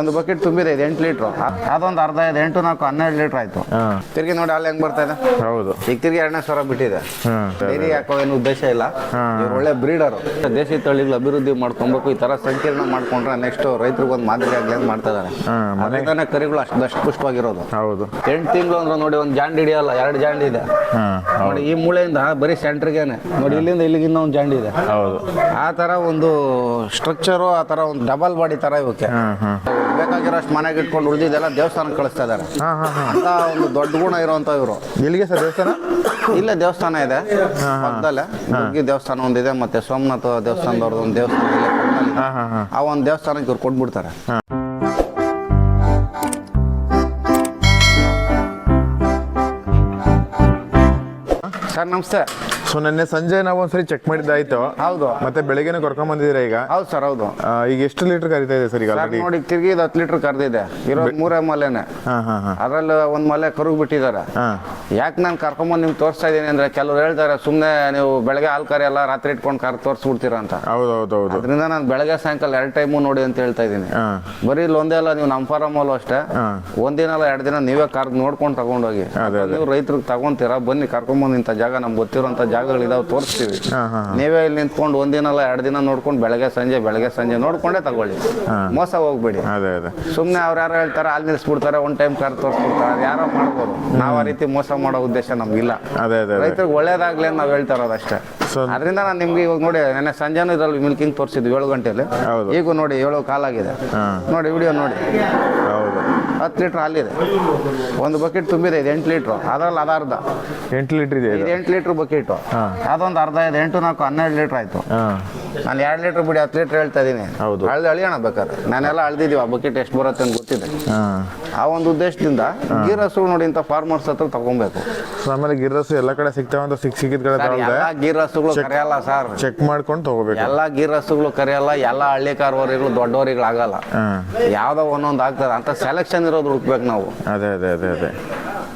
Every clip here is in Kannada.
ಒಂದು ಬಕೆಟ್ ತುಂಬಿದೆ, ಇದು 8 ಲೀಟ್ರು. ಅದೊಂದು ಅರ್ಧ ಇದೆ, 8 4 12 ಲೀಟರ್ ಆಯ್ತು. ತಿರ್ಗಿ ನೋಡಿ ಅಲ್ಲಿ ಹೆಂಗ್ ಬರ್ತಾ ಇದೆ. ಹೌದು, ಈಗ ತಿರ್ಗಿ 2ನೇ ಸಾವಿರ ಬಿಟ್ಟಿದೆ. ಡೈರಿ ಹಾಕೋ ಏನು ಉದ್ದೇಶ ಇಲ್ಲ. ಇವ್ರು ಒಳ್ಳೆ ಬ್ರೀಡರು. ದೇಶಿ ತಳಿಗಳು ಅಭಿವೃದ್ಧಿ ಮಾಡ್ಕೊಬೇಕು. ಈ ತರ ಸಂಕೀರ್ಣ ಮಾಡ್ಕೊಂಡ್ರೆ ನೆಕ್ಸ್ಟ್ ರೈತರಿಗೆ ಒಂದು ಮಾದರಿ ಆಗ್ಲಿ ಅಂತ ಮಾಡ್ತಾ ಇದಾರೆ. ಅದರಿಂದಾನೆ ಕರಿಗಳು ಅಷ್ಟು ಪುಷ್ಟವಾಗಿರೋದು. ಹೌದು, 8 ತಿಂಗಳು ಅಂದ್ರೆ ನೋಡಿ, ಒಂದು ಜಾಂಡಿ ಹಿಡಿಯಲ್ಲ, 2 ಜಾಂಡಿ ಇದೆ ನೋಡಿ. ಈ ಮೂಳೆಯಿಂದ ಬರೀ ಸೆಂಟ್ರಿಗೇನೆ ನೋಡಿ, ಇಲ್ಲಿಂದ ಇಲ್ಲಿಗಿನ್ನ ಒಂದು ಜಾಂಡಿ ಇದೆ. ಹೌದು, ಆ ತರ ಒಂದು ಸ್ಟ್ರಕ್ಚರು, ಆ ತರ ಒಂದು ಡಬಲ್ ಬಾಡಿ ತರ ಇವಕ್ಕೆ ಬೇಕಾಗಿರೋಷ್ಟು ಮನೆಗೆ ಇಟ್ಕೊಂಡು ಉಳಿದಿದ್ದೆಲ್ಲ ದೇವಸ್ಥಾನಕ್ಕೆ ಕಳಿಸ್ತಾ ಇದಾರೆ ಅಂತ ಒಂದು ದೊಡ್ಡ ಗುಣ ಇರುವಂತ ಇವರು. ಎಲ್ಲಿಗೆ ಸರ್ ದೇವಸ್ಥಾನ? ಇಲ್ಲೇ ದೇವಸ್ಥಾನ ಇದೆ ಪಕ್ಕದಲ್ಲೇ, ದುರ್ಗಿ ದೇವಸ್ಥಾನ ಒಂದಿದೆ, ಮತ್ತೆ ಸೋಮನಾಥ ದೇವಸ್ಥಾನದವ್ರದ್ದು ಒಂದು ದೇವಸ್ಥಾನ ಇದೆ. ಆ ಒಂದು ದೇವಸ್ಥಾನಕ್ಕೆ ಇವ್ರು ಕೊಟ್ಬಿಡ್ತಾರೆ. ಸರ್ ನಮಸ್ತೆ. ಸೊ ನಿನ್ನೆ ಸಂಜೆ ನಾವು ಒಂದ್ಸರಿ ಚೆಕ್ ಮಾಡಿದ್ದಾಯ್ತು. ಹೌದು, ಮತ್ತೆ ಬೆಳಗ್ಗೆನೆ ಕರ್ಕೊಂಡ್ ಬಂದಿದ್ದೀರಾ ಈಗ? ಹೌದು ಸರ್, ಹೌದು. ಈಗ ಎಷ್ಟು ಲೀಟರ್ ಕರಿತಾ ಇದೆ ಸರ್ ಈಗ? ನೋಡಿ ತಿರ್ಗಿ 10 ಲೀಟರ್ ಕರೆದಿದೆ. ಇರೋದು 3 ಮಲೆನೆ. ಅದ್ರಲ್ಲಿ ಒಂದ್ ಮಲೆ ಕರುಗ್ ಬಿಟ್ಟಿದ್ದಾರೆ. ಯಾಕೆ ನಾನು ಕರ್ಕೊಂಬಂದು ನಿಮ್ಗೆ ತೋರಿಸ್ತಾ ಇದೀನಿ ಅಂದ್ರೆ, ಕೆಲವ್ರು ಹೇಳ್ತಾರೆ ಸುಮ್ನೆ ನೀವು ಬೆಳಗ್ಗೆ ಹಾಲು ಕರೆಯಲ್ಲ, ರಾತ್ರಿ ಇಟ್ಕೊಂಡು ಕರ್ ತೋರಿಸ್ಬಿಡ್ತೀರಾ ಅಂತ. ಹೌದೌದು, ಅದರಿಂದ ನಾನು ಬೆಳಗ್ಗೆ ಸಾಯಂಕಾಲ 2 ಟೈಮು ನೋಡಿ ಅಂತ ಹೇಳ್ತಾ ಇದೀನಿ. ಬರೀ ಇಲ್ಲಿ ಒಂದೇ ಅಲ್ಲ, ನೀವು ನಮ್ಮ ಫಾರಮಲ್ಲೂ ಅಷ್ಟೇ ಒಂದಿನ ಅಲ್ಲ 2 ದಿನ ನೀವೇ ಕಾರ್ಗ್ ನೋಡ್ಕೊಂಡು ತಗೊಂಡೋಗಿ. ನೀವು ರೈತರಿಗೆ ತಗೊಂತೀರಾ, ಬನ್ನಿ ಕರ್ಕೊಂಬಂದು ಇಂಥ ಜಾಗ ನಮ್ಗೆ ಗೊತ್ತಿರೋಂಥ ಜಾಗಗಳಿದಾವೆ ತೋರಿಸ್ತೀವಿ. ನೀವೇ ಇಲ್ಲಿ ನಿಂತ್ಕೊಂಡು ಒಂದಿನ ಅಲ್ಲ 2 ದಿನ ನೋಡ್ಕೊಂಡು ಬೆಳಗ್ಗೆ ಸಂಜೆ ನೋಡ್ಕೊಂಡೇ ತಗೊಳ್ಳಿ. ಮೋಸ ಹೋಗ್ಬೇಡಿ. ಸುಮ್ನೆ ಅವ್ರು ಯಾರು ಹೇಳ್ತಾರೆ ಅಲ್ಲಿ ನಿಲ್ಸ್ಬಿಡ್ತಾರೆ, ಒಂದ್ ಟೈಮ್ ಕಾರ್ ತೋರಿಸ್ಬಿಡ್ತಾರೆ, ಅದು ಯಾರೋ ಮಾಡ್ಬೋದು. ನಾವ್ ಆ ರೀತಿ ಮೋಸ ಮಾಡೋ ಉದ್ದೇಶ ನಮ್ಗಿಲ್ಲ. ರೈತರಿಗೆ ಒಳ್ಳೇದಾಗ್ಲಿ ಅಂತ ನಾವ್ ಹೇಳ್ತಾ ಇರೋದು ಅಷ್ಟೇ. ಅದರಿಂದ ನಾನು ನಿಮ್ಗೆ ಇವಾಗ ನೋಡಿ, ನೆನ್ನೆ ಸಂಜೆನೂ ಇದ್ರಲ್ಲಿ ಮಿಲ್ಕಿಂಗ್ ತೋರಿಸಿದ್ವಿ 7 ಗಂಟೆಲಿ. ಈಗ ನೋಡಿ 7 ಕಾಲಾಗಿದೆ ನೋಡಿ, ವಿಡಿಯೋ ನೋಡಿ. 10 ಲೀಟರ್ ಹಾಲಿದೆ. ಒಂದು ಬಕೆಟ್ ತುಂಬಿದೆ, ಇದು 8 ಲೀಟ್ರು. ಅದ್ರಲ್ಲಿ ಅರ್ಧ 8 ಲೀಟರ್ ಇದೆ. ಇದು 8 ಲೀಟರ್ ಬಕೆಟ್. ಅದೊಂದು ಅರ್ಧ ಇದೆ, 8 4 12 ಲೀಟರ್ ಆಯ್ತು. ನಾನು 2 ಲೀಟರ್ ಬಿಡಿ 10 ಲೀಟರ್ ಹೇಳ್ತಾ ಇದೀನಿ. ಅಳಿಯೋಣ ಬೇಕಾದ್ರೆ. ನಾನೆಲ್ಲ ಅಳ್ದಿದೀವಿ, ಆ ಬಕೆಟ್ ಎಷ್ಟು ಬರುತ್ತೆ ಅಂತ ಗೊತ್ತಿದೆ. ಆ ಒಂದು ಉದ್ದೇಶದಿಂದ ಗೀರಸು ನೋಡಿ ಇಂಥ ಫಾರ್ಮರ್ಸ್ ಹತ್ರ ತಗೊಬೇಕು. ಆಮೇಲೆ ಗಿರ್ರಸು ಎಲ್ಲ ಕಡೆ ಸಿಗ್ತಾವ ಅಂತ ಸಿಕ್ಕಿದ ಕಡೆ ಎಲ್ಲ ಗೀರಸುಗಳು ಕರೆಯಲ್ಲ ಸರ್, ಚೆಕ್ ಮಾಡ್ಕೊಂಡು ತಗೋಬೇಕು. ಎಲ್ಲ ಗೀರಸುಗಳು ಕರೆಯಲ್ಲ, ಎಲ್ಲ ಹಳ್ಳಿ ಕಾರ್ವರಿಗಳು ದೊಡ್ಡವರಿಗಳು ಆಗಲ್ಲ. ಯಾವ್ದೋ ಒಂದೊಂದು ಆಗ್ತದೆ ಅಂತ ಸೆಲೆಕ್ಷನ್ ಇರೋದು ಹುಡುಕ್ಬೇಕು ನಾವು. ಅದೇ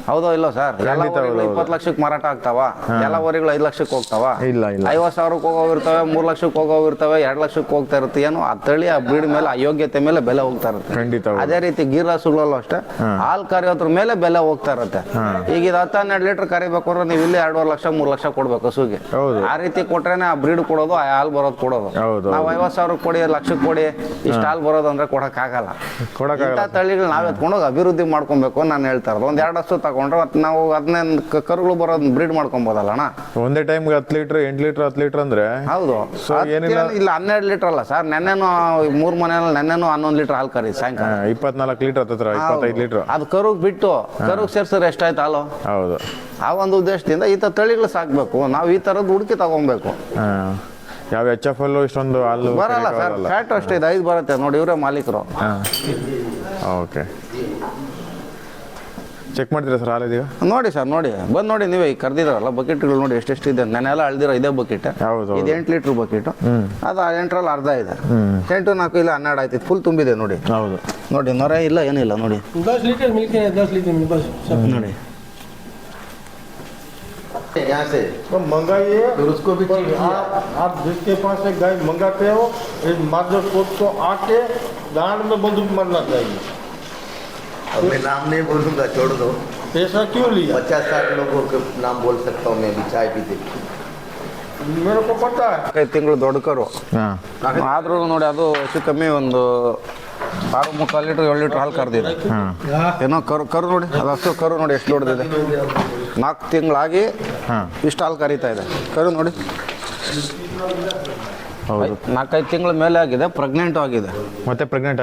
ಹೌದೋ ಇಲ್ಲೋ ಸರ್? 20 ಲಕ್ಷಕ್ಕೆ ಮಾರಾಟ ಆಗ್ತಾವ? ಎಲ್ಲ ವರಿಗಳು 5 ಲಕ್ಷಕ್ಕೆ ಹೋಗ್ತಾವ? ಇಲ್ಲ. 50,000ಕ್ಕೆ ಹೋಗೋವಿರ್ತವೆ, 3 ಲಕ್ಷಕ್ಕೆ ಹೋಗೋವಿರ್ತವೆ, 2 ಲಕ್ಷಕ್ಕೆ ಹೋಗ್ತಾ ಇರುತ್ತೆ. ಏನೋ ಆ ತಳಿ, ಆ ಬ್ರೀಡ್ ಮೇಲೆ, ಆ ಯೋಗ್ಯತೆ ಮೇಲೆ ಬೆಲೆ ಹೋಗ್ತಾ ಇರುತ್ತೆ. ಖಂಡಿತ. ಅದೇ ರೀತಿ ಗೀರಸುಗಳಲ್ಲೂ ಅಷ್ಟೇ ಹಾಲು ಕರೆಯೋದ್ರ ಮೇಲೆ ಬೆಲೆ ಹೋಗ್ತಾ ಇರುತ್ತೆ. ಈಗ ಇದು 10-12 ಲೀಟರ್ ಕರಿಬೇಕು ಅಂದ್ರೆ ನೀವು ಇಲ್ಲಿ 2.5 ಲಕ್ಷ 3 ಲಕ್ಷ ಕೊಡ್ಬೇಕು ಹಸುಗೆ. ಆ ರೀತಿ ಕೊಟ್ರೇನೆ ಆ ಬ್ರೀಡ್ ಕೊಡೋದು, ಆ ಹಾಲು ಬರೋದು ಕೊಡೋದು. ನಾವು 50,000 ಕೊಡಿ, ಲಕ್ಷಕ್ಕೆ ಕೊಡಿ, ಇಷ್ಟು ಹಾಲು ಬರೋದು ಅಂದ್ರೆ ಕೊಡಕ್ಕಾಗಲ್ಲ. ತಳಿಗಳು ನಾವ್ ಎತ್ಕೊಂಡೋಗಿ ಅಭಿವೃದ್ಧಿ ಮಾಡ್ಕೊಬೇಕು ನಾನು ಹೇಳ್ತಾ ಇರೋದು. 1-2 ಹಸು ತಗೊಂಡ್ರೆ ನಾವು 15 ಕರುಗಳು ಬರೋದು ಬ್ರೀಡ್ ಮಾಡ್ಕೊಬೋದಲ್ಲ ಅಣ್ಣ. ಒಂದೇ ಟೈಮ್ 10 ಲೀಟರ್ 8 ಲೀಟರ್ 10 ಲೀಟರ್ ಅಂದ್ರೆ ಹೌದು. ಇಲ್ಲ 12 ಲೀಟರ್ ಅಲ್ಲ ಸರ್, ನೆನ್ನೆನು 3 ಮನೆಯಲ್ಲಿ ನೆನ್ನೆನು 11 ಲೀಟರ್ ಹಾಲು ಕರಿ ಸಾಯಂಕಾಲ. 24 ಲೀಟರ್ 25 ಲೀಟರ್ ಅದು ಕರುಗ್ ಬಿಟ್ಟು ಕರುಗ್ ಸೇರ್ಸಿದ್ರೆ ಎಷ್ಟಾಯ್ತು ಹಾಲು? ಹೌದು. ಆ ಒಂದು ಉದ್ದೇಶದಿಂದ ಈ ತಳಿಗಳು ಸಾಕ್ಬೇಕು ನಾವು. ಈ ತರದ್ದು ಹುಡುಕಿ ತಗೊಬೇಕು. ಯಾವ HF ಇಷ್ಟೊಂದು ಹಾಲು ಬರಲ್ಲ ಸರ್, ಫ್ಯಾಟ್ ಅಷ್ಟೇ ಇದು 5 ಬರುತ್ತೆ ನೋಡಿ, ಇವರೇ ಮಾಲೀಕರು. ಓಕೆ, ಚೆಕ್ ಮಾಡ್ತೀರಾ ಸರ್ ಹಾಲು ಇದೀಗ? ನೋಡಿ ಸರ್, ನೋಡಿ ಬಂದು ನೋಡಿ ನೀವೇ. ಈಗ ಕರೆದಿದ್ದಾರಲ್ಲ ಬಕೆಟ್ಗಳು ನೋಡಿ ಎಷ್ಟೆಷ್ಟಿದೆ. ನಾನೆಲ್ಲ ಅಳ್ದಿರೋ ಇದೇ ಬಕೆಟ್. ಇದು 8 ಲೀಟರ್ ಬಕೆಟ್. ಅದು 8ರಲ್ಲಿ ಅರ್ಧ ಇದೆ. 8 4 ಇಲ್ಲ 12 ಆಯ್ತು. ಫುಲ್ ತುಂಬಿದೆ ನೋಡಿ. ಹೌದು ನೋಡಿ, ನೊರೆ ಇಲ್ಲ ಏನಿಲ್ಲ ನೋಡಿ. 10 लीटर मिल्क है, 10 लीटर मिल्क बस सब ನೋಡಿ. यहाँ से तो मंगाइए, फिर उसको भी आप जिसके पास से गाय मंगाते हो, इस मार्जर कोट को आके दांड में बंदूक मारना चाहिए। अब मैं नाम नहीं बोलूँगा, छोड़ दो। पैसा क्यों लिया? 50-60 लोगों के नाम बोल सकता हूँ मैं भी, चाय पीते। मेरे को पता है। 5 ತಿಂಗಳು ದೊಡ್ಡ ಕರು ಆದ್ರೂ ನೋಡಿ, ಅದು ಹೆಚ್ಚು ಕಮ್ಮಿ ಒಂದು 6.75 ಲೀಟರ್ 7 ಲೀಟರ್ ಹಾಲು ಕರೆದಿದೆ. ಏನೋ ಕರು ನೋಡಿ, ಅದು ಹಸು ಕರು ನೋಡಿ ಎಷ್ಟು ದೊಡ್ಡದಿದೆ. 4 ತಿಂಗಳಾಗಿ ಇಷ್ಟು ಹಾಲು ಕರೀತಾ ಇದೆ ಕರು ನೋಡಿ. ಹೌದು, 4-5 ತಿಂಗಳ ಮೇಲೆ ಆಗಿದೆ. ಪ್ರೆಗ್ನೆಂಟ್ ಆಗಿದೆ. ಮತ್ತೆ ಪ್ರೆಗ್ನೆಂಟ್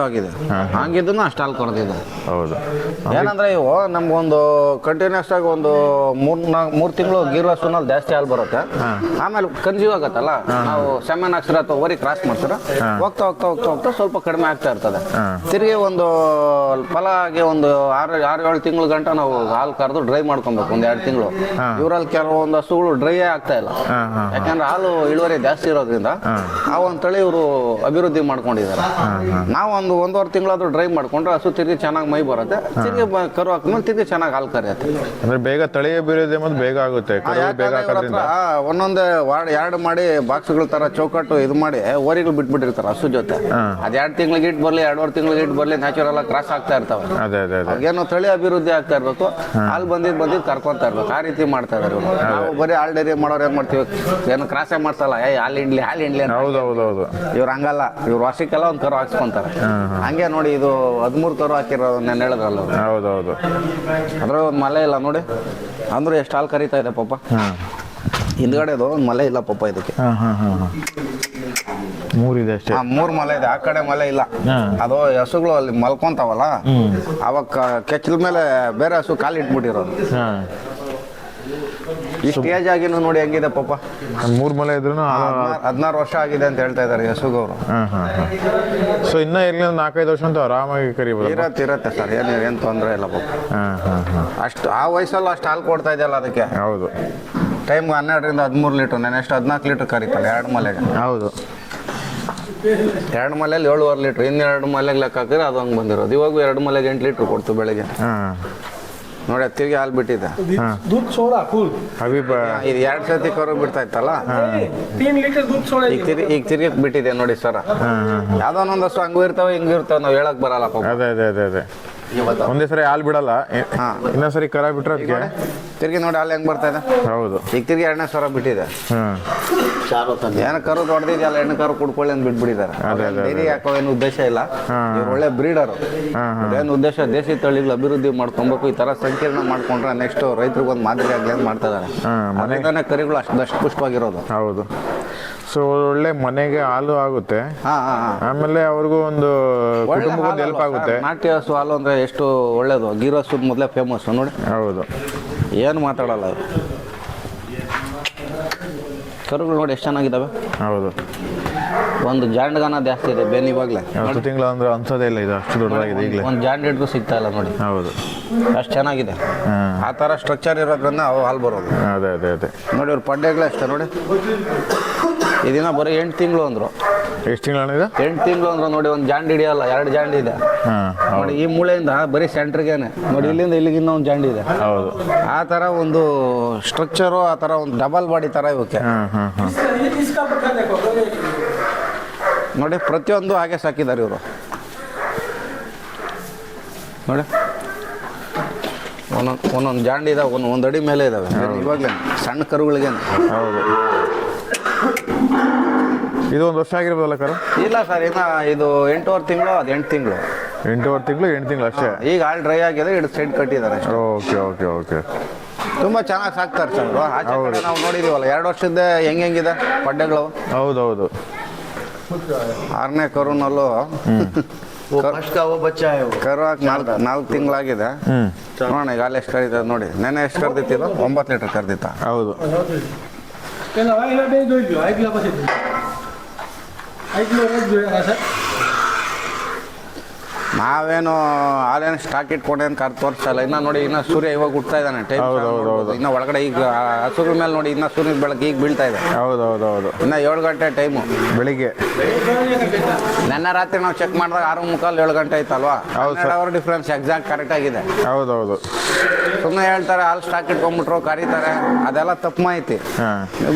ಆಗಿದೆ. ಹಂಗಿದ್ದೂ ಅಷ್ಟು ಹಾಲು ಕರೆದಿದೆ. ಹೌದು. ಏನಂದ್ರೆ ಇವು ನಮ್ಗೊಂದು ಕಂಟಿನ್ಯೂಸ್ ಆಗಿ ಒಂದು 3 ತಿಂಗಳು ಗೀರ್ವಾಸುನಲ್ಲಿ ಜಾಸ್ತಿ ಹಾಲು ಬರುತ್ತೆ. ಆಮೇಲೆ ಕನ್ಸ್ಯೂಮ್ ಆಗತ್ತಲ್ಲ, ನಾವು ಸೆಮೆನ್ ಹಾಕ್ಸಿರ ಅಥವಾ ಓರಿ ಕ್ರಾಸ್ ಮಾಡ್ತೀರ, ಹೋಗ್ತಾ ಹೋಗ್ತಾ ಹೋಗ್ತಾ ಹೋಗ್ತಾ ಸ್ವಲ್ಪ ಕಡಿಮೆ ಆಗ್ತಾ ಇರ್ತದೆ. ತಿರುಗಿ ಒಂದು ಫಲ ಆಗಿ ಒಂದು 6-7 ತಿಂಗಳ ಗಂಟ ನಾವು ಹಾಲು ಕರೆದು ಡ್ರೈ ಮಾಡ್ಕೊಬೇಕು. 1-2 ತಿಂಗಳು. ಇವರಲ್ಲಿ ಕೆಲವೊಂದು ಹಸುಗಳು ಡ್ರೈ ಆಗ್ತಾ ಇಲ್ಲ, ಯಾಕಂದ್ರೆ ಹಾಲು ಇಳುವರಿ ಜಾಸ್ತಿ ಜಾಸ್ತಿ ಇರೋದ್ರಿಂದ ಆ ಒಂದು ತಳಿ ಇವರು ಅಭಿವೃದ್ಧಿ ಮಾಡ್ಕೊಂಡಿದ್ದಾರೆ. ನಾವು ಒಂದು 1.5 ತಿಂಗಳಾದ್ರೂ ಡ್ರೈವ್ ಮಾಡ್ಕೊಂಡ್ರೆ ಹಸು ತಿರುಗಿ ಚೆನ್ನಾಗಿ ಮೈ ಬರುತ್ತೆ, ತಿರುಗಿ ಕರು ಹಾಕಿದ್ಮೇಲೆ ತಿರುಗಿ ಚೆನ್ನಾಗಿ ಹಾಲು ಕರೆಯುತ್ತೆ. ಅಂದ್ರೆ ಬೇಗ ತಳಿ ಅಭಿವೃದ್ಧಿ ಮತ್ತು ಬೇಗ ಆಗುತ್ತೆ, ಕರು ಬೇಗ ಹಾಕೋದ್ರಿಂದ. ಒಂದೊಂದೇ ಎರಡು ಮಾಡಿ ಬಾಕ್ಸ್ಗಳ ತರ ಚೌಕಟ್ಟು ಇದು ಮಾಡಿ ಓರಿಗಳು ಬಿಟ್ಬಿಟ್ಟಿರ್ತಾರೆ ಹಸು ಜೊತೆ. ಅದ್ 2 ತಿಂಗಳಿಗೆ ಇಟ್ಟು ಬರ್ಲಿ, 2.5 ತಿಂಗಳಿಗೆ ಇಟ್ಟು ಬರ್ಲಿ, ನ್ಯಾಚುರಲ್ ಆಗಿ ಕ್ರಾಸ್ ಆಗ್ತಾ ಇರ್ತಾವೆ. ಅದೇ ಅದೇ ಅದೇ ಏನೋ ತಳಿ ಅಭಿವೃದ್ಧಿ ಆಗ್ತಾ ಇರ್ಬೇಕು, ಹಾಲು ಬಂದಿದ್ದು ಕರ್ಕೊಂತಾ ಇರ್ಬೇಕು. ಆ ರೀತಿ ಮಾಡ್ತಾ ಇದಾರೆ ಇವ್ರು. ನಾವು ಬರೀ ಹಾಲ್ ಡೈರಿ ಮಾಡೋರು ಏನ್ ಮಾಡ್ತೀವಿ, ಏನು ಕ್ರಾಸೇ ಮಾಡ್ಸಲ್ಲ, ಹಾಲು ಹಿಂಡ್ಲಿ ಅಂತ. ಹೌದೌದೌದು. ಇವ್ರು ಹಂಗಲ್ಲ, ಇವ್ರು ವರ್ಷಕ್ಕೆಲ್ಲ ಒಂದು ಕರು ಹಾಕ್ಸ್ಕೊಂತಾರೆ. ಹಂಗೆ ನೋಡಿ, ಇದು 13 ಕರು ಹಾಕಿರೋದು ನಾನು ಹೇಳಿದ್ರಲ್ಲ. ಹೌದೌದು. ಅದ್ರ ಒಂದು ಮಲೆ ಇಲ್ಲ ನೋಡಿ, ಅಂದ್ರೆ ಎಷ್ಟು ಹಾಲು ಕರೀತಾ ಇದೆ ಪಾಪ. ಹಿಂದ್ಗಡೆದು ಒಂದು ಮಲೆ ಇಲ್ಲ ಪಾಪ ಇದಕ್ಕೆ. 3 ಇದೆ ಅಷ್ಟೇ. 3 ಮಲೆ ಇದೆ, ಆ ಕಡೆ ಮಲೆ ಇಲ್ಲ. ಅದು ಹಸುಗಳು ಅಲ್ಲಿ ಮಲ್ಕೊಂತಾವಲ್ಲ, ಅವಾಗ ಕೆಚ್ಚಲ ಮೇಲೆ ಬೇರೆ ಹಸು ಕಾಲು ಇಟ್ಬಿಟ್ಟಿರೋದು. ಇಷ್ಟು ಏಜ್ ಆಗಿನೂ ನೋಡಿ ಹೆಂಗಿದೆ ಪಾಪ. 3 ಮಲೆ ಇದ್ರು 16 ವರ್ಷ ಆಗಿದೆ ಅಂತ ಹೇಳ್ತಾ ಇದಾರೆ ಹಸುಗವರು. ಸೊ ಇನ್ನ ಎಲ್ಲಿ 4-5 ವರ್ಷ ಅಂತ ಆರಾಮಾಗಿ ಕರಿಬೋದು. ಇರತ್ತೆ ಸರ್, ಏನು ತೊಂದರೆ ಇಲ್ಲ ಪಾಪ. ಅಷ್ಟು ಆ ವಯಸ್ಸಲ್ಲೂ ಅಷ್ಟು ಹಾಲು ಕೊಡ್ತಾ ಇದೆಯಲ್ಲ ಅದಕ್ಕೆ. ಹೌದು. ಟೈಮ್ 12ರಿಂದ 13 ಲೀಟ್ರ್, ನಾನು ಎಷ್ಟು 14 ಲೀಟ್ರ್ ಕರೀತಾರೆ 2 ಮಲೆಗೆ. ಹೌದು. 2 ಮಲೆಯಲ್ಲಿ 7.5 ಲೀಟ್ರ್, ಇನ್ನು 2 ಮಲೆಗೆ ಲೆಕ್ಕ ಹಾಕಿದ್ರೆ ಅದು ಹಂಗೆ ಬಂದಿರೋದು. ಇವಾಗ 2 ಮಲೆಗೆ 8 ಲೀಟ್ರ್ ಕೊಡ್ತು ಬೆಳಿಗ್ಗೆ. ನೋಡಿ ತಿರುಗಿ ಹಾಲು ಬಿಟ್ಟಿದೆ. दूध छोड़ा फुल ಹಬೀಬ್ ಇದು 2 ಸತಿ ಕರು ಬಿಡ್ತಾ ಇತ್ತಲ್ಲ, 3 लीटर दूध छोड़ा. ಈಗ ತಿರುಗಿ ಬಿಟ್ಟಿದೆ ನೋಡಿ ಸರ್. ಯಾವ್ದೋ ಒಂದೊಂದು ಹಸು ಹಂಗೂ ಇರ್ತಾವೆ ಹಿಂಗೂ ಇರ್ತಾವೆ, ನಾವು ಹೇಳಕ್ ಬರಲ್ಲ ಪಾಪ. ಅದೇ ಅದೇ ಅದೇ ಅದೇ ಒಂದೇ ಸರಿ ಹಾಲು ಬಿಡಲ್ಲ, ಇನ್ನೊಂದ್ಸರಿ ಕರ ಬಿಟ್ರೆ ಅದಕ್ಕೆ ತಿರುಗಿ ನೋಡಿ ಹಾಲು ಹೆಂಗ್ ಬರ್ತಾ ಇದೆ. ಹೌದು. ಈಗ ತಿರುಗಿ 2ನೇ ಸರ ಬಿಟ್ಟಿದೆ. ಏನೋ ಕರು ದೊಡ್ಡದಿದೆಯಲ್ಲ, ಹೆಣ್ಣು ಕರು ಕುಡ್ಕೊಳ್ಳಿ ಅಂತ ಬಿಟ್ಬಿಟ್ಟಿದ್ದಾರೆ. ಡೈರಿ ಹಾಕೋ ಏನು ಉದ್ದೇಶ ಇಲ್ಲ. ಇವ್ರು ಒಳ್ಳೆ ಬ್ರೀಡರು. ಏನು ಉದ್ದೇಶ, ದೇಸಿ ತಳಿಗಳು ಅಭಿವೃದ್ಧಿ ಮಾಡ್ಕೊಬೇಕು. ಈ ತರ ಸಂಕೀರ್ಣ ಮಾಡ್ಕೊಂಡ್ರೆ ನೆಕ್ಸ್ಟ್ ರೈತರಿಗೆ ಒಂದು ಮಾದರಿ ಆಗಲಿ ಅಂತ ಮಾಡ್ತಾ ಇದ್ದಾರೆ. ಅದರಿಂದಾನೆ ಕರಿಗಳು ಅಷ್ಟು ಪುಷ್ಟವಾಗಿರೋದು. ಹೌದು. ಸೊ ಒಳ್ಳೆ ಮನೆಗೆ ಹಾಲು ಆಗುತ್ತೆ, ಆಮೇಲೆ ಅವ್ರಿಗೂ ಒಂದು ಕುಟುಂಬಕ್ಕೆ ಹೆಲ್ಪ್ ಆಗುತ್ತೆ. ನಾಟಿ ಹಸು ಹಾಲು ಅಂದ್ರೆ ಎಷ್ಟು ಒಳ್ಳೇದು. ಗೀರ್ ಹಸು ಮೊದಲೇ ಫೇಮಸ್ ನೋಡಿ. ಹೌದು. ಏನು ಮಾತಾಡಲ್ಲ. ಕರುಗಳು ನೋಡಿ ಎಷ್ಟು ಚೆನ್ನಾಗಿದ್ದಾವೆ. ಹೌದು. ಒಂದು ಜಾಂಡ್ಗಾನ ಜಾಸ್ತಿ ಇದೆ ಬೇನ್ ಇವಾಗಲೇ. 10 ತಿಂಗಳು ಅಂದ್ರೆ ಅನ್ಸೋದೇ ಇಲ್ಲ, ಇದು ಅಷ್ಟು ದೊಡ್ಡದಾಗಿದೆ ಈಗಲೇ. ಒಂದು ಜಾಂಡ್ ಹಿಡಿದು ಸಿಗ್ತಾ ಇಲ್ಲ ನೋಡಿ. ಹೌದು. ಅಷ್ಟು ಚೆನ್ನಾಗಿದೆ. ಆ ಥರ ಸ್ಟ್ರಕ್ಚರ್ ಇರೋದ್ರಿಂದ ಅವು ಹಾಲು ಬರೋದು. ಅದೇ ಅದೇ ಅದೇ ನೋಡಿ ಇವ್ರ ಪಡ್ಡೆಗಳೇ ಅಷ್ಟೇ ನೋಡಿ. ಇದನ್ನ ಬರೀ 8 ತಿಂಗಳು ಅಂದರು. ಎಷ್ಟು ತಿಂಗಳು? 8 ತಿಂಗಳು ಅಂದ್ರೆ ನೋಡಿ, ಒಂದು ಜಾಂಡ್ ಹಿಡಿಯಲ್ಲ, 2 ಜಾಂಡ್ ಇದೆ ನೋಡಿ. ಈ ಮೂಳೆಯಿಂದ ಬರೀ ಸೆಂಟ್ರಿಗೇನೆ ನೋಡಿ, ಇಲ್ಲಿಂದ ಇಲ್ಲಿಗಿನ್ನ ಒಂದು ಜಾಂಡ್ ಇದೆ. ಹೌದು. ಆ ಥರ ಒಂದು ಸ್ಟ್ರಕ್ಚರು, ಆ ಥರ ಒಂದು ಡಬಲ್ ಬಾಡಿ ಥರ ಇವಕ್ಕೆ इसका पता देखो ನೋಡಿ. ಪ್ರತಿಯೊಂದು ಹಾಗೆ ಸಾಕಿದ್ದಾರೆ ಇವರು ನೋಡಿ. ಒಂದೊಂದು ಜಾಂಡಿ ಇದಾವೆ, ಒಂದು ಅಡಿ ಮೇಲೆ ಇದಾವೆ ಇವಾಗಲೇ ಸಣ್ಣ ಕರುಗಳಿಗೆ. ಹೌದು. ಇದು 1 ವರ್ಷ ಆಗಿರ್ಬೋದಲ್ಲ ಕರು? ಇಲ್ಲ ಸರ್, ಇನ್ನು ಇದು 8.5 ತಿಂಗಳು, ಅದು 8 ತಿಂಗಳು. 8 ತಿಂಗಳು 8 ತಿಂಗಳು ಅಷ್ಟೇ. ಈಗ ಹಾಲು ಡ್ರೈ ಆಗಿದೆ, ಇಡು ಸೈಡ್ ಕಟ್ಟಿದ್ದಾರೆ ಅಷ್ಟೇ. Okay okay okay. ತುಂಬ ಚೆನ್ನಾಗಿ ಸಾಕ್ತಾರೆ ಸರ್ ಇವರು. ಆಚೆ ಕಡೆ ನಾವು ನೋಡಿದೀವಲ್ಲ, 2 ವರ್ಷದ ಹೆಂಗಿದೆ ಪಡ್ಡೆಗಳು. ಹೌದೌದು. 6ನೇ ಕರುನಲ್ಲೂ फर्स्ट का वो बच्चा है वो ಕರು ಹಾಕಿ 4 ತಿಂಗಳಾಗಿದೆ. ನೋಡೋಣ ಈಗ ಹಾಲು ಎಷ್ಟು ಕರೀತದೆ ನೋಡಿ. ನೆನೆ ಎಷ್ಟು ಕರ್ದಿತ್ತಿದ್ದು? 9 ಲೀಟರ್ ಕರ್ದಿತ್ತ. ಹೌದು. પેલા વાયલા બે જોઈ ગયો આઈકલા પછી આઈકલો એક જોયા સર. ನಾವೇನು ಹಾಲೇನು ಸ್ಟಾಕ್ ಇಟ್ಕೊಂಡೇನು ಕರ್ ತೋರಿಸಲ್ಲ. ಇನ್ನು ನೋಡಿ, ಇನ್ನು ಸೂರ್ಯ ಇವಾಗ ಹುಡ್ತಾ ಇದ್ದಾನೆ. ಟೈಮ್ ಇನ್ನು ಒಳಗಡೆ ಈಗ ಹಸುಗಳ ಮೇಲೆ ನೋಡಿ, ಇನ್ನು ಸೂರ್ಯನ ಬೆಳಗ್ಗೆ ಈಗ ಬೀಳ್ತಾ ಇದೆ. ಹೌದೌದೌದು. ಇನ್ನು 7 ಗಂಟೆ ಟೈಮು ಬೆಳಿಗ್ಗೆ. ನೆನ್ನೆ ರಾತ್ರಿ ನಾವು ಚೆಕ್ ಮಾಡಿದಾಗ 6:45 7 ಗಂಟೆ ಆಯ್ತಲ್ವಾ. 12 ಅವರ್ ಡಿಫ್ರೆನ್ಸ್ ಎಕ್ಸಾಕ್ಟ್ ಕರೆಕ್ಟ್ ಆಗಿದೆ. ಹೌದೌದು. ಸುಮ್ಮನೆ ಹೇಳ್ತಾರೆ ಹಾಲು ಸ್ಟಾಕ್ ಇಟ್ಕೊಂಡ್ಬಿಟ್ರು ಕರೀತಾರೆ, ಅದೆಲ್ಲ ತಪ್ಪು ಮಾಹಿತಿ.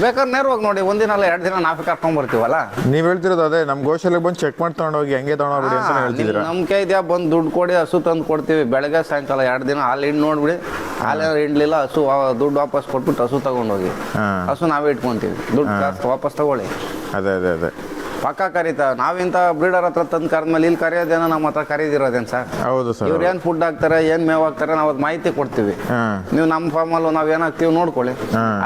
ಬೇಕಾದ್ರೆ ನೇರವಾಗಿ ನೋಡಿ, ಒಂದಿನ ಅಲ್ಲ 2 ದಿನ ನಾವೇ ಕರ್ಕೊಂಡ್ಬರ್ತೀವಲ್ಲ. ನೀವು ಹೇಳ್ತಿರೋದು ಅದೇ, ನಮ್ಮ ಗೋಶಾಲೆಗೆ ಬಂದು ಚೆಕ್ ಮಾಡಿ ತಗೊಂಡೋಗಿ ಹಂಗೆ ತಗೊಂಡೋಗ್ಬಿಡಿ ಅಂತ ಹೇಳ್ತಿದ್ದೀರಾ. ನಂಬಿಕೆ ಇದೆಯಾ? ಬಂದು ದುಡ್ಡು ಕೊಡಿ, ಹಸು ತಂದು ಕೊಡ್ತೀವಿ. ಬೆಳಗ್ಗೆ ಸಾಯಂಕಾಲ 2 ದಿನ ಹಾಲು ಹಿಂಡಿ ನೋಡ್ಬಿಡಿ. ಹಾಲೇನಾರು ಹಿಂಡ್ಲಿಲ್ಲ, ಹಸು ದುಡ್ಡು ವಾಪಸ್ ಕೊಟ್ಬಿಟ್ಟು ಹಸು ತಗೊಂಡೋಗಿ. ಹಸು ನಾವೇ ಇಟ್ಕೊಂತೀವಿ, ದುಡ್ಡು ವಾಪಸ್ ತಗೊಳ್ಳಿ. ಅದೇ ಅದೇ ಅದೇ ಪಕ್ಕ ಕರೀತಾವೆ. ನಾವಿಂತ ಬ್ರೀಡರ್ ಹತ್ರ ತಂದು ಕರೆದ್ಮೇಲೆ ಇಲ್ಲಿ ಕರೆಯೋದೇನೋ ನಮ್ಮ ಹತ್ರ ಕರೀದಿರೋದೇನು ಸರ್? ಹೌದು ಸರ್. ಇವ್ರು ಏನು ಫುಡ್ ಹಾಕ್ತಾರೆ, ಏನು ಮೇವು ಹಾಕ್ತಾರೆ, ನಾವು ಅದು ಮಾಹಿತಿ ಕೊಡ್ತೀವಿ. ನೀವು ನಮ್ಮ ಫಾರ್ಮಲ್ಲೂ ನಾವು ಏನು ಹಾಕ್ತೀವಿ ನೋಡ್ಕೊಳ್ಳಿ.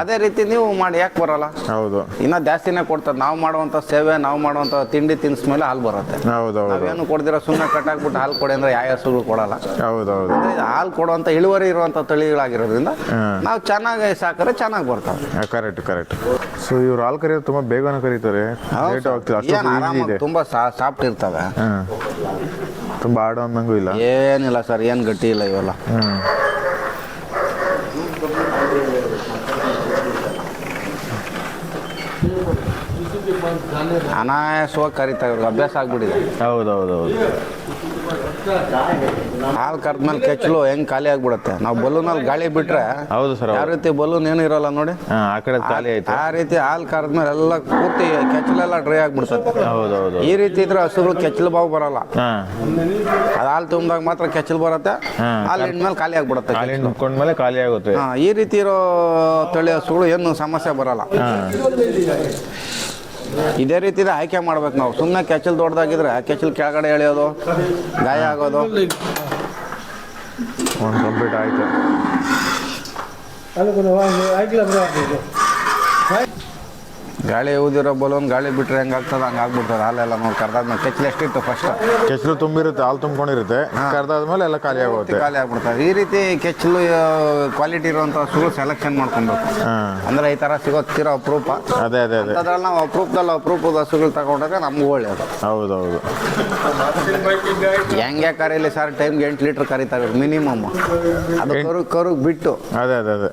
ಅದೇ ರೀತಿ ನೀವು ಮಾಡಿ, ಯಾಕೆ ಬರೋಲ್ಲ? ಹೌದು. ಇನ್ನೂ ಜಾಸ್ತಿನೇ ಕೊಡ್ತಾರೆ. ನಾವು ಮಾಡುವಂಥ ಸೇವೆ, ನಾವು ಮಾಡುವಂಥ ತಿಂಡಿ ತಿನ್ಸ್ ಮೇಲೆ ಹಾಲು ಬರುತ್ತೆ. ಹೌದೌದು. ನಾವೇನು ಕೊಡ್ದಿರ ಸುಮ್ಮನೆ ಕಟ್ಟಾಕ್ಬಿಟ್ಟು ಹಾಲು ಕೊಡಿ ಅಂದ್ರೆ ಯಾವ ಹಸುಗಳು ಕೊಡಲ್ಲ. ಹೌದೌದು. ಹಾಲು ಕೊಡುವಂಥ ಇಳುವರಿ ಇರುವಂಥ ತಳಿಗಳಾಗಿರೋದ್ರಿಂದ ನಾವು ಚೆನ್ನಾಗಿ ಸಾಕಿದ್ರೆ ಚೆನ್ನಾಗಿ ಬರ್ತವೆ. Correct correct. ಸೊ ಇವ್ರು ಹಾಲು ಕರೆಯೋದು ತುಂಬ ಬೇಗನೆ ಕರೀತಾರೆ. ಲೇಟ್ ಆಗ್ತದೆ, ಅಷ್ಟು ಇದೆ. ತುಂಬ ಸಾಫ್ಟ್ ಇರ್ತವೆ. ತುಂಬ ಆಡೋ ಅನ್ನಂಗೂ ಇಲ್ಲ. ಏನಿಲ್ಲ ಸರ್, ಏನು ಗಟ್ಟಿ ಇಲ್ಲ ಇವೆಲ್ಲ. ಅನಾಯಾಸವಾಗಿ ಕರಿತಾ ಇವ್ರಿಗೆ ಅಭ್ಯಾಸ ಆಗ್ಬಿಟ್ಟಿದೆ. ಹೌದೌದೌದು. ಹಾಲು ಕರೆದ್ಮೇಲೆ ಕೆಚ್ಚಲು ಹೆಂಗ್ ಖಾಲಿ ಆಗ್ಬಿಡುತ್ತೆ. ನಾವು ಬಲೂನಲ್ಲಿ ಗಾಳಿ ಬಿಟ್ರೆ ಹೌದು ಸರ್. ಯಾವ ರೀತಿ ಬಲೂನ್ ಏನು ಇರಲ್ಲ ನೋಡಿ, ಆ ಕಡೆ ಖಾಲಿ ಆಯ್ತು. ಆ ರೀತಿ ಹಾಲು ಕರೆದ್ಮೇಲೆ ಎಲ್ಲ ಪೂರ್ತಿ ಕೆಚ್ಚಲೆಲ್ಲ ಡ್ರೈ ಆಗ್ಬಿಡ್ತದೆ. ಹೌದೌದು. ಈ ರೀತಿ ಇದ್ರೆ ಹಸುಗಳು ಕೆಚ್ಚಲು ಬಾವು ಬರಲ್ಲ. ಹಾಂ, ಅದು ಹಾಲು ತುಂಬಿದಾಗ ಮಾತ್ರ ಕೆಚ್ಚಲು ಬರುತ್ತೆ. ಹಾಲು ಹಿಂಡ್ಮೇಲೆ ಖಾಲಿ ಆಗ್ಬಿಡುತ್ತೆ. ಖಾಲಿ ನುಕ್ಕೊಂಡ್ಮೇಲೆ ಖಾಲಿ ಆಗುತ್ತೆ. ಈ ರೀತಿ ಇರೋ ತಳಿ ಹಸುಗಳು ಏನು ಸಮಸ್ಯೆ ಬರಲ್ಲ. ಇದೇ ರೀತಿ ಆಯ್ಕೆ ಮಾಡ್ಬೇಕು ನಾವು. ಸುಮ್ಮನೆ ಕೆಚ್ಚಲು ದೊಡ್ಡದಾಗಿದ್ರೆ ಕೆಚ್ಚಲು ಕೆಳಗಡೆ ಎಳೆಯೋದು, ಗಾಯ ಆಗೋದು. ಒಂದು ಕಂಪ್ಲೀಟ್ ಆಯ್ತು. ऐकलं बरोबर. ಗಾಳಿ ಊದಿರೋ ಬಲೂನ್ ಗಾಳಿ ಬಿಟ್ರೆ ಹೆಂಗಾಗ್ತದೆ ಹಂಗೆ ಆಗ್ಬಿಡ್ತದೆ. ಹಾಲೆಲ್ಲ ನೋಡಿ ಕರ್ದಾದ್ಮೇಲೆ ಕೆಚ್ಚಲು ಎಷ್ಟಿತ್ತು ಫಸ್ಟ್ ಕೆಚ್ಚಲು ತುಂಬಿರುತ್ತೆ, ಹಾಲು ತುಂಬ್ಕೊಂಡಿರುತ್ತೆ, ಕರೆದಾದ್ಮೇಲೆ ಎಲ್ಲ ಖಾಲಿ ಆಗುತ್ತೆ. ಖಾಲಿ ಆಗ್ಬಿಡ್ತದೆ. ಈ ರೀತಿ ಕೆಚ್ಚಲು ಕ್ವಾಲಿಟಿ ಇರುವಂಥ ಹಸುಗಳು ಸೆಲೆಕ್ಷನ್ ಮಾಡ್ಕೊಬೇಕು. ಅಂದ್ರೆ ಈ ಥರ ಸಿಗೋತ್ತಿರೋ ಅಪರೂಪ. ಅದೇ ಅದೇ ಅದೇ. ಅದ್ರಲ್ಲಿ ನಾವು ಅಪರೂಪದ ಹಸುಗಳು ತಗೊಂಡ್ರೆ ನಮ್ಗೆ ಒಳ್ಳೇದು. ಹೌದೌದು. ಹೆಂಗೆ ಕರೀಲಿ ಸರ್, ಟೈಮ್ಗೆ 8 ಲೀಟ್ರ್ ಕರೀತಾರೆ ಮಿನಿಮಮ್. ಅದು ಕರುಗ್ ಬಿಟ್ಟು ಅದೇ ಅದೇ ಅದೇ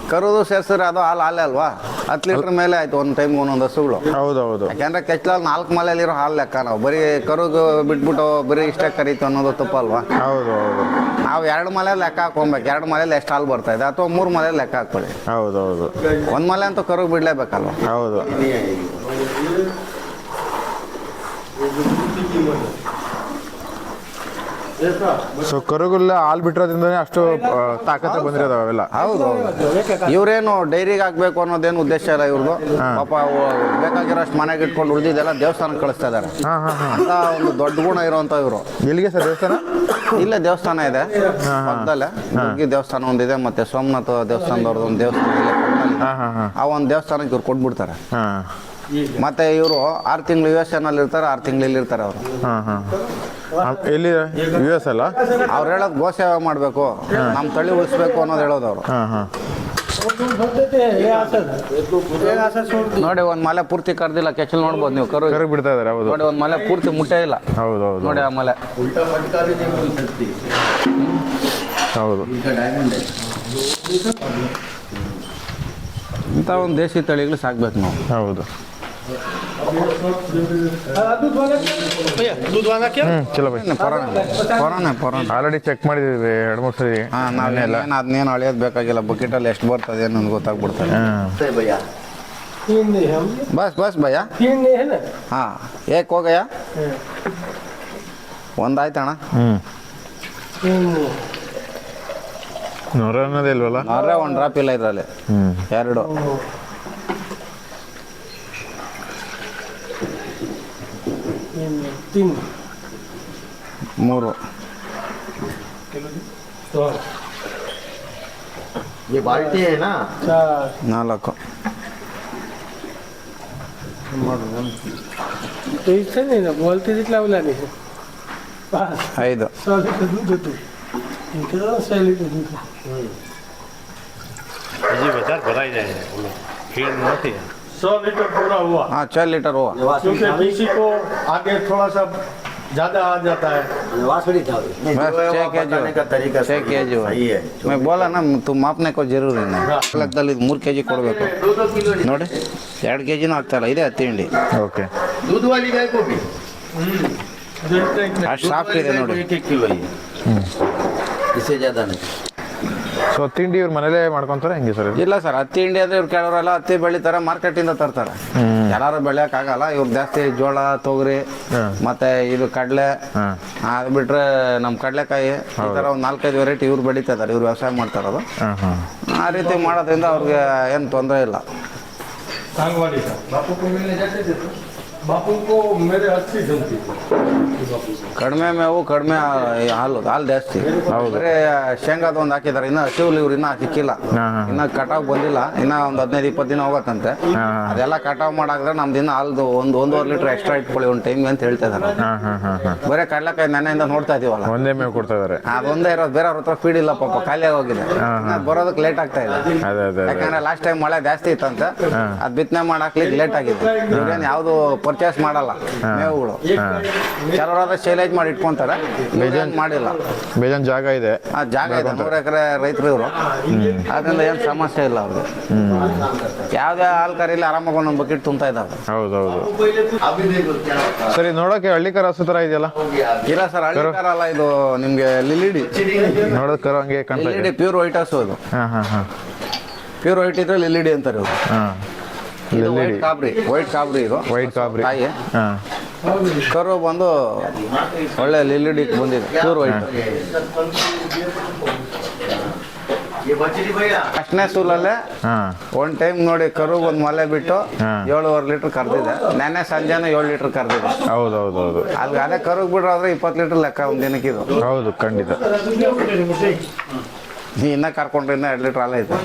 ಕರುದು ಸೇರಿಸಿದ್ರೆ ಅದು ಹಾಲೇ ಅಲ್ವಾ. 10 ಲೀಟ್ರ್ ಮೇಲೆ ಆಯ್ತು ಒಂದು ಟೈಮ್ ಒಂದೊಂದು ಹಸುಗಳು. ಹೌದೌದು. ಯಾಕೆಂದ್ರೆ ಕೆಚ್ಚಲಲ್ಲಿ 4 ಮಲೆಯಲ್ಲಿರೋ ಹಾಲು ಲೆಕ್ಕ. ನಾವು ಬರೀ ಕರುಗೆ ಬಿಟ್ಬಿಟ್ಟು ಬರೀ ಇಷ್ಟೇ ಕರೀತು ಅನ್ನೋದು ತಪ್ಪಲ್ವಾ. ಹೌದು ಹೌದು. ನಾವು 2 ಮಲೆ ಲೆಕ್ಕ ಹಾಕೊಬೇಕು. 2 ಮಲೆಯಲ್ಲಿ ಎಷ್ಟು ಹಾಲು ಬರ್ತಾ ಇದೆ, ಅಥವಾ 3 ಮಲೆಯಲ್ಲಿ ಲೆಕ್ಕ ಹಾಕೊಳ್ಳಿ. ಹೌದೌದು. 1 ಮಲೆ ಅಂತೂ ಕರುಗೆ ಬಿಡ್ಲೇಬೇಕಲ್ವ. ಹೌದು. ಸೊ ಕರುಗುಲ್ಲ ಹಾಲು ಬಿಟ್ಟಿರೋದ್ರಿಂದನೇ ಅಷ್ಟು ತಾಕತ್ತೆ ಬಂದಿರೋದು ಅವೆಲ್ಲ. ಹೌದು. ಇವ್ರೇನು ಡೈರಿಗೆ ಹಾಕ್ಬೇಕು ಅನ್ನೋದೇನು ಉದ್ದೇಶ ಇಲ್ಲ ಇವ್ರದ್ದು. ಪಾಪ ಬೇಕಾಗಿರೋಷ್ಟು ಮನೆಗೆ ಇಟ್ಕೊಂಡು ಉಳಿದಿದ್ದೆಲ್ಲ ದೇವಸ್ಥಾನಕ್ಕೆ ಕಳಿಸ್ತಾ ಇದಾರೆ ಅಂತ ಒಂದು ದೊಡ್ಡ ಗುಣ ಇರುವಂತ ಇವರು. ಎಲ್ಲಿಗೆ ಸರ್ ದೇವಸ್ಥಾನ? ಇಲ್ಲೇ ದೇವಸ್ಥಾನ ಇದೆ ಪಕ್ಕದಲ್ಲೇ. ದುರ್ಗಿ ದೇವಸ್ಥಾನ ಒಂದಿದೆ, ಮತ್ತೆ ಸೋಮನಾಥ ದೇವಸ್ಥಾನದವ್ರದ್ದು ಒಂದು ದೇವಸ್ಥಾನ ಇದೆ ಪಕ್ಕದಲ್ಲಿ. ಆ ಒಂದು ದೇವಸ್ಥಾನಕ್ಕೆ ಇವ್ರು ಕೊಟ್ಬಿಡ್ತಾರೆ. ಮತ್ತೆ ಇವರು 6 ತಿಂಗಳು US ನಲ್ಲಿ ಇರ್ತಾರೆ, 6 ತಿಂಗಳು ಇಲ್ಲಿ ಇರ್ತಾರೆ ಅವರು. ಎಲ್ಲಿ US ಅಲ್ಲ? ಅವ್ರು ಹೇಳೋದು ಗೋಸೇವೆ ಮಾಡಬೇಕು, ನಮ್ಮ ತಳಿ ಉಳಿಸ್ಬೇಕು ಅನ್ನೋದು ಹೇಳೋದು ಅವರು. ನೋಡಿ ಒಂದ್ ಮಲೆ ಪೂರ್ತಿ ಕರ್ದಿಲ್ಲ, ಕೆಚ್ಚಲು ನೋಡ್ಬೋದು ನೀವು. ಕರು ಬಿಡ್ತಾ ಇದಾರೆ. ಹೌದು ನೋಡಿ, ಒಂದ್ ಮಲೆ ಪೂರ್ತಿ ಮುಟ್ಟೇ ಇಲ್ಲ. ಹೌದೌದು. ನೋಡಿ ಆ ಮಲೆ. ಹೌದು. ಇಂಥ ಒಂದು ದೇಶಿ ತಳಿಗಳು ಸಾಕ್ಬೇಕು ನಾವು. ಹೌದು. ಚಲೋ ಬೈ. ಆಲ್ರೆಡಿ ಚೆಕ್ ಮಾಡಿದ್ದೀವಿ 2-3 ಸರಿ. ಅದನ್ನೇನು ಅಳಿಯೋದು ಬೇಕಾಗಿಲ್ಲ. ಬಕೆಟಲ್ಲಿ ಎಷ್ಟು ಬರ್ತದೆ ಅನ್ನೋದು ಗೊತ್ತಾಗ್ಬಿಡ್ತದೆ. Bus bus bhaiya. ಹಾಂ ಏಕ್ ಹೋಗಯ್ಯ. ಒಂದಾಯ್ತಣ್ಣ. ನೊರೆ ಅನ್ನೋದೇ ಇಲ್ವಲ್ಲ? ನೊರೆ ಒಂದು ಡ್ರಾಪ್ ಇಲ್ಲ ಇದರಲ್ಲಿ. 2 3 ये बाल्टी है ना? 4 बोलते लावला नाही 5 दूध होतं. इकडं 6 लिटर दूध. हजी વધારે ભરાઈ જાય છે. ખીર નથી. 100 लीटर पूरा हुआ. हाँ 6 लीटर हुआ. क्योंकि किसी को आगे थोड़ा सा ज्यादा आ जाता है. वासड़ी था. नहीं, बस जो है वो 6 kg बताने का तरीका 6 kg हुआ. सही है. मैं बोला ना तुम मापने को जरूरी नहीं. ಲೆಕ್ಕದಲ್ಲಿ 3 kg ಕೊಡಬೇಕು 2 किलो ನೋಡಿ. 2 kgನೂ ಆಗ್ತಾಯಿಲ್ಲ. ಇದೆ ತಿಂಡಿ. ಓಕೆ. दूध वाली गाय को भी ಅಷ್ಟು ಸಾಫ್ಟ್ ಇದೆ ನೋಡಿ. 1 किलो ही इससे ज्यादा नहीं. ಸೊ ತಿಂಡಿ ಇವ್ರ ಮನೇಲೇ ಮಾಡ್ಕೊಂತಾರೆ ಹೆಂಗೆ ಸರ್? ಇಲ್ಲ ಸರ್, ಹತ್ತಿ ಹಿಂಡಿ ಅಂದ್ರೆ ಇವ್ರು ಕೆಲವರೆಲ್ಲ ಹತ್ತಿ ಬೆಳಿತಾರೆ, ಮಾರ್ಕೆಟಿಂದ ತರ್ತಾರೆ. ಎಲ್ಲಾರು ಬೆಳೆಯೋಕ್ಕಾಗಲ್ಲ. ಇವ್ರು ಜಾಸ್ತಿ ಜೋಳ, ತೊಗರಿ, ಮತ್ತೆ ಇದು ಕಡಲೆ, ಅದು ಬಿಟ್ರೆ ನಮ್ಮ ಕಡಲೆಕಾಯಿ, ಈ ಥರ ಒಂದು 4-5 ವೆರೈಟಿ ಇವ್ರು ಬೆಳೀತಾ ಇದ್ದಾರೆ. ಇವ್ರು ವ್ಯವಸಾಯ ಮಾಡ್ತಾರದು. ಆ ರೀತಿ ಮಾಡೋದ್ರಿಂದ ಅವ್ರಿಗೆ ಏನು ತೊಂದರೆ ಇಲ್ಲ. सांगवाड़ी था. बापू को मिलने जाते थे तो बापू को मेरे 80 जमती थी. ಕಡಿಮೆ ಮೇವು, ಕಡಿಮೆ ಹಾಲು ಜಾಸ್ತಿ. ಬರೀ ಶೇಂಗಾದ ಒಂದು ಹಾಕಿದ್ದಾರೆ. ಇನ್ನು ಹಸಿವು ಇವ್ರು ಇನ್ನೂ ಸಿಕ್ಕಿಲ್ಲ. ಇನ್ನು ಕಟಾವ್ ಬಂದಿಲ್ಲ. ಇನ್ನು ಒಂದು 15-20 ದಿನ ಹೋಗತ್ತಂತೆ. ಅದೆಲ್ಲ ಕಟಾವ್ ಮಾಡಾಕಿದ್ರೆ ನಮ್ದು ಇನ್ನು ಹಾಲ್ದು 1-1.5 ಲೀಟರ್ ಎಕ್ಸ್ಟ್ರಾ ಇಟ್ಕೊಳ್ಳಿ ಒಂದು ಟೈಮ್ಗೆ ಅಂತ ಹೇಳ್ತಾ ಇದ್ದಾರೆ. ಬರೀ ಕಡಲೆಕಾಯಿ ನೆನೆಯಿಂದ ನೋಡ್ತಾ ಇದೀವಲ್ಲ, ಒಂದೇ ಮೇವು ಕೊಡ್ತಾ ಇದಾರೆ. ಅದೊಂದೇ ಇರೋದು. ಬೇರೆ ಅವ್ರ ಹತ್ರ ಫೀಡ್ ಇಲ್ಲ ಪಾಪ, ಖಾಲಿ ಹೋಗಿದೆ. ಬರೋದಕ್ಕೆ ಲೇಟ್ ಆಗ್ತಾ ಇದೆ. ಯಾಕಂದ್ರೆ ಲಾಸ್ಟ್ ಟೈಮ್ ಮಳೆ ಜಾಸ್ತಿ ಇತ್ತಂತೆ. ಅದು ಬಿತ್ತನೆ ಮಾಡಾಕ್ಲಿಕ್ಕೆ ಲೇಟ್ ಆಗಿದೆ. ಇವ್ರೇನು ಯಾವುದು ಪರ್ಚೇಸ್ ಮಾಡಲ್ಲ ಮೇವುಗಳು. ಕೆಲವು ಮಾಡೋರಾದ್ರೆ ಶೈಲೇಜ್ ಮಾಡಿ ಇಟ್ಕೊಂತಾರೆ, ಬೇಜಾನ್ ಮಾಡಿಲ್ಲ. ಬೇಜಾನ್ ಜಾಗ ಇದೆ. ಆ ಜಾಗ ಇದೆ, 100 ಎಕರೆ ರೈತರು ಇವರು, ಅದರಿಂದ ಏನು ಸಮಸ್ಯೆ ಇಲ್ಲ ಅವ್ರಿಗೆ. ಯಾವುದೇ ಹಾಲು ಕರೀಲಿ ಆರಾಮಾಗಿ ಒಂದೊಂದು ಬಕೆಟ್ ತುಂಬ್ತಾ ಇದ್ದಾವೆ. ಹೌದೌದು. ಸರಿ, ನೋಡೋಕೆ ಹಳ್ಳಿ ಕರ ಹಸು ಥರ ಇದೆಯಲ್ಲ? ಇಲ್ಲ ಸರ್, ಹಳ್ಳಿ ಕಾರ ಅಲ್ಲ ಇದು, ನಿಮಗೆ ಲಿಲಿಡಿ. ನೋಡೋದು ಕರು ಹಂಗೆ ಕಾಣ್ತಾ ಇದೆ. ಲಿಲಿಡಿ ಪ್ಯೂರ್ ವೈಟ್ ಹಸು ಇದು. ಹಾಂ. ಪ್ಯೂರ್ ವೈಟ್ ಇದ್ರೆ ಲಿಲಿಡಿ ಅಂತಾರೆ ಇವರು. ಹಾಂ, ಇದು ವೈಟ್ ಕಾಬ್ರಿ ಇದು. ವೈಟ್ ಕಾಬ್ರಿ. ತಾಯಿ ಹಾಂ. ಕರು ಬಂದು ಒಳ್ಳೆ ಲಿಲಿಡಿ ಬಂದಿದೆ, ಪ್ಯೂರ್ ವೈಟ್. ಅಷ್ಟನೇ ಸೂಲಲ್ಲೇ ಹಾಂ. ಒಂದ್ ಟೈಮ್ ನೋಡಿ ಕರು ಒಂದು ಮಲೆ ಬಿಟ್ಟು 7.5 ಲೀಟರ್ ಕರ್ದಿದೆ. ನೆನ್ನೆ ಸಂಜೆನೂ 7 ಲೀಟರ್ ಕರ್ದಿದೆ. ಹೌದೌದೌದು. ಅಲ್ಲಿ ಅದೇ ಕರುಗ್ ಬಿಡ್ರಾದ್ರೆ 20 ಲೀಟರ್ ಲೆಕ್ಕ ಒಂದ್ ದಿನಕ್ಕೆ ಇದು. ಹೌದು, ಖಂಡಿತ. ನೀ ಇನ್ನ ಕರ್ಕೊಂಡ್ರೆ ಇನ್ನ 2 ಲೀಟರ್ ಅಲ್ಲ ಐತೆ.